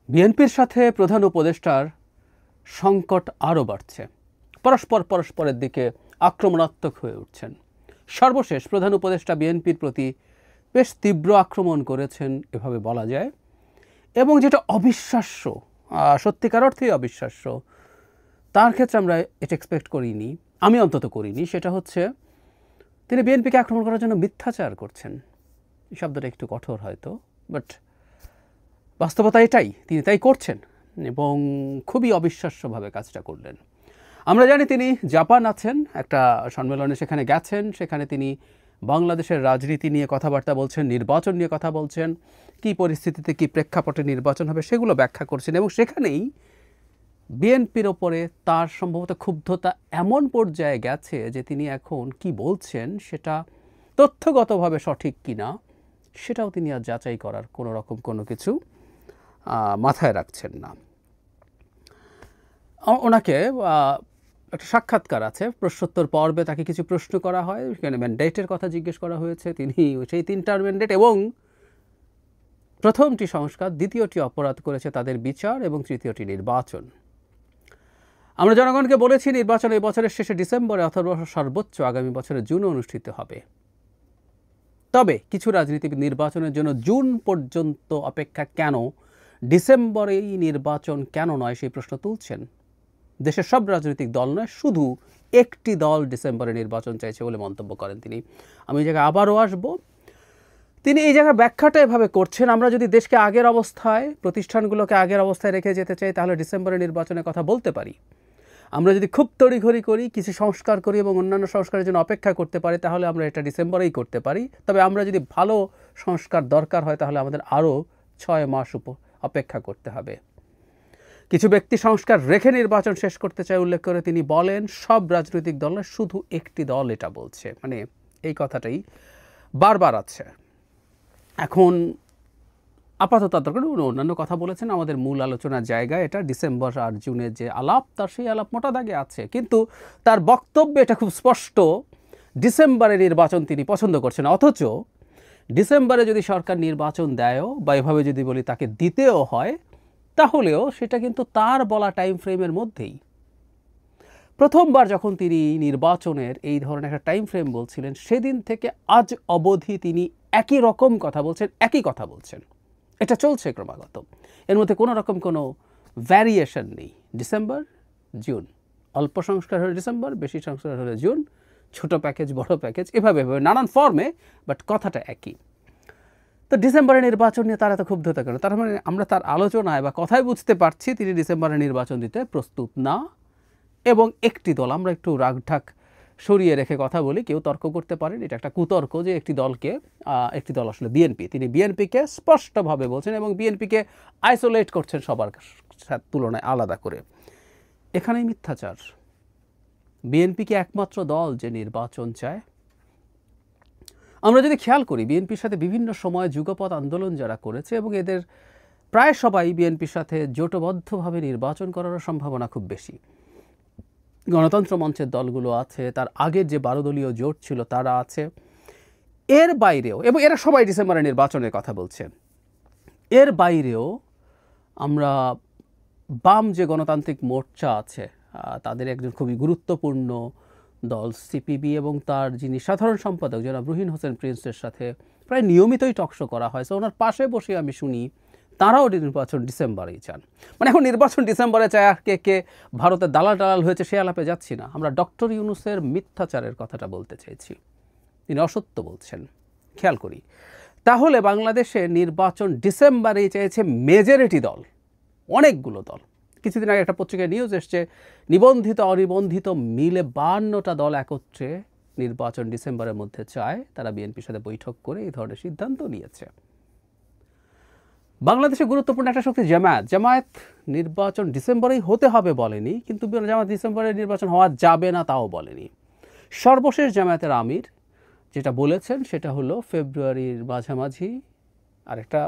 বিএনপির সাথে প্রধান উপদেষ্টার সংকট আরও বাড়ছে। পরস্পরের দিকে আক্রমণাত্মক হয়ে উঠছেন। সর্বশেষ প্রধান উপদেষ্টা বিএনপির প্রতি বেশ তীব্র আক্রমণ করেছেন এভাবে বলা যায়, এবং যেটা অবিশ্বাস্য, সত্যিকার অর্থেই অবিশ্বাস্য, তার ক্ষেত্রে আমরা এটা এক্সপেক্ট করিনি, আমি অন্তত করিনি। সেটা হচ্ছে তিনি বিএনপিকে আক্রমণ করার জন্য মিথ্যাচার করছেন। এই শব্দটা একটু কঠোর হয়তো, বাট বাস্তবতা এটাই, তিনি তাই করছেন এবং খুবই অবিশ্বাস্যভাবে কাজটা করলেন। আমরা জানি তিনি জাপান আছেন, একটা সম্মেলনে সেখানে গেছেন, সেখানে তিনি বাংলাদেশের রাজনীতি নিয়ে কথাবার্তা বলছেন, নির্বাচন নিয়ে কথা বলছেন, কী পরিস্থিতিতে কী প্রেক্ষাপটে নির্বাচন হবে সেগুলো ব্যাখ্যা করছেন, এবং সেখানেই বিএনপির ওপরে তার সম্ভবত ক্ষুব্ধতা এমন পর্যায়ে গেছে যে তিনি এখন কি বলছেন সেটা তথ্যগতভাবে সঠিক কিনা সেটাও তিনি আর যাচাই করার কোনো রকম কোনো কিছু মাথায় রাখছেন না। ওনাকে একটা সাক্ষাৎকার আছে, প্রশ্নোত্তর পর্বে তাকে কিছু প্রশ্ন করা হয়, সেখানে ম্যান্ডেটের কথা জিজ্ঞেস করা হয়েছে। তিনি সেই 3টার ম্যান্ডেট এবং প্রথমটি সংস্কার, দ্বিতীয়টি অপরাধ করেছে তাদের বিচার, এবং তৃতীয়টি নির্বাচন। আমরা জনগণকে বলেছি নির্বাচন এই বছরের শেষে ডিসেম্বরে অথবা সর্বোচ্চ আগামী বছরের জুনে অনুষ্ঠিত হবে। তবে কিছু রাজনীতিবিদ নির্বাচনের জন্য জুন পর্যন্ত অপেক্ষা কেন, ডিসেম্বরেই নির্বাচন কেন নয় সেই প্রশ্ন তুলছেন। দেশের সব রাজনৈতিক দল নয়, শুধু একটি দল ডিসেম্বরে নির্বাচন চাইছে বলে মন্তব্য করেন তিনি। আমি এই জায়গায় আবারও আসবো। তিনি এই জায়গার ব্যাখ্যাটা এভাবে করছেন, আমরা যদি দেশকে আগের অবস্থায়, প্রতিষ্ঠানগুলোকে আগের অবস্থায় রেখে যেতে চাই তাহলে ডিসেম্বরে নির্বাচনের কথা বলতে পারি। আমরা যদি খুব তড়িঘড়ি করি, কিছু সংস্কার করি এবং অন্যান্য সংস্কারের জন্য অপেক্ষা করতে পারি তাহলে আমরা এটা ডিসেম্বরেই করতে পারি। তবে আমরা যদি ভালো সংস্কার দরকার হয় তাহলে আমাদের আরও 6 মাস অপেক্ষা করতে হবে। কিছু ব্যক্তি সংস্কার রেখে নির্বাচন শেষ করতে চায় উল্লেখ করে তিনি বলেন সব রাজনৈতিক দল নয়, শুধু একটি দল এটা বলছে। মানে এই কথাটাই বারবার আছে। এখন আপাতত দরকার অন্যান্য কথা বলেছেন, আমাদের মূল আলোচনার জায়গা এটা ডিসেম্বর আর জুনের যে আলাপ, তার সেই আলাপ মোটা দাগে আছে, কিন্তু তার বক্তব্যে এটা খুব স্পষ্ট ডিসেম্বরে নির্বাচন তিনি পছন্দ করছেন। অথচ ডিসেম্বরে যদি সরকার নির্বাচন দেয়ও বা এভাবে যদি বলি তাকে দিতেও হয়, তাহলেও সেটা কিন্তু তার বলা টাইম ফ্রেমের মধ্যেই। প্রথমবার যখন তিনি নির্বাচনের এই ধরনের একটা টাইম ফ্রেম বলছিলেন, সেদিন থেকে আজ অবধি তিনি একই রকম কথা বলছেন, একই কথা বলছেন। এটা চলছে ক্রমাগত, এর মধ্যে কোনো রকম কোনো ভ্যারিয়েশন নেই। ডিসেম্বর, জুন, অল্প সংস্কার হলে ডিসেম্বর, বেশি সংস্কার হলে জুন, ছোট প্যাকেজ, বড় প্যাকেজ, এভাবে নানান ফর্মে, বাট কথাটা একই। তো ডিসেম্বরে নির্বাচন নিয়ে তারা তো ক্ষুব্ধতা কেন? তার মানে আমরা তার আলোচনায় বা কথায় বুঝতে পারছি তিনি ডিসেম্বরে নির্বাচন দিতে প্রস্তুত না। এবং একটি দল, আমরা একটু রাগঢাক সরিয়ে রেখে কথা বলি, কেউ তর্ক করতে পারেন এটা একটা কুতর্ক যে একটি দল আসলে বিএনপি, তিনি বিএনপিকে স্পষ্টভাবে বলছেন এবং বিএনপিকে আইসোলেট করছেন সবার তুলনায় আলাদা করে। এখানেই মিথ্যাচার। বিএনপিকে একমাত্র দল যে নির্বাচন চায়। আমরা যদি খেয়াল করি বিএনপির সাথে বিভিন্ন সময় যুগপৎ আন্দোলন যারা করেছে এবং এদের প্রায় সবাই বিএনপির সাথে জোটবদ্ধভাবে নির্বাচন করার সম্ভাবনা খুব বেশি। গণতন্ত্র মঞ্চের দলগুলো আছে, তার আগের যে 12 দলীয় জোট ছিল তারা আছে, এর বাইরেও, এবং এরা সবাই ডিসেম্বরে নির্বাচনের কথা বলছে। এর বাইরেও আমরা বাম যে গণতান্ত্রিক মোর্চা আছে তাদের একজন খুবই গুরুত্বপূর্ণ দল সিপিবি এবং তার যিনি সাধারণ সম্পাদক জনাব রুহিন হোসেন প্রিন্সের সাথে প্রায় নিয়মিতই টকশো করা হয়। ওনার পাশে বসে আমি শুনি তারাও নির্বাচন ডিসেম্বরেই চান। মানে এখন নির্বাচন ডিসেম্বরে চায়, আর কে ভারতের দালাল হয়েছে সে আলাপে যাচ্ছি না, আমরা ডক্টর ইউনূসের মিথ্যাচারের কথাটা বলতে চাইছি। তিনি অসত্য বলছেন। খেয়াল করি তাহলে বাংলাদেশে নির্বাচন ডিসেম্বরেই চেয়েছে মেজরিটি দল, অনেকগুলো দল। কিছুদিন আগে একটা পত্রিকায় নিউজ এসছে, নিবন্ধিত অনিবন্ধিত মিলে 52টা দল একত্রে নির্বাচন ডিসেম্বরের মধ্যে চায়। তারা বিএনপির সাথে বৈঠক করে এই ধরনের সিদ্ধান্ত নিয়েছে। বাংলাদেশে গুরুত্বপূর্ণ একটা শক্তি জামায়াত নির্বাচন ডিসেম্বরেই হতে হবে বলেনি, কিন্তু জামায়াত ডিসেম্বরে নির্বাচন হওয়া যাবে না তাও বলেনি। সর্বশেষ জামায়াতের আমির যেটা বলেছেন সেটা হলো ফেব্রুয়ারির মাঝামাঝি, আর একটা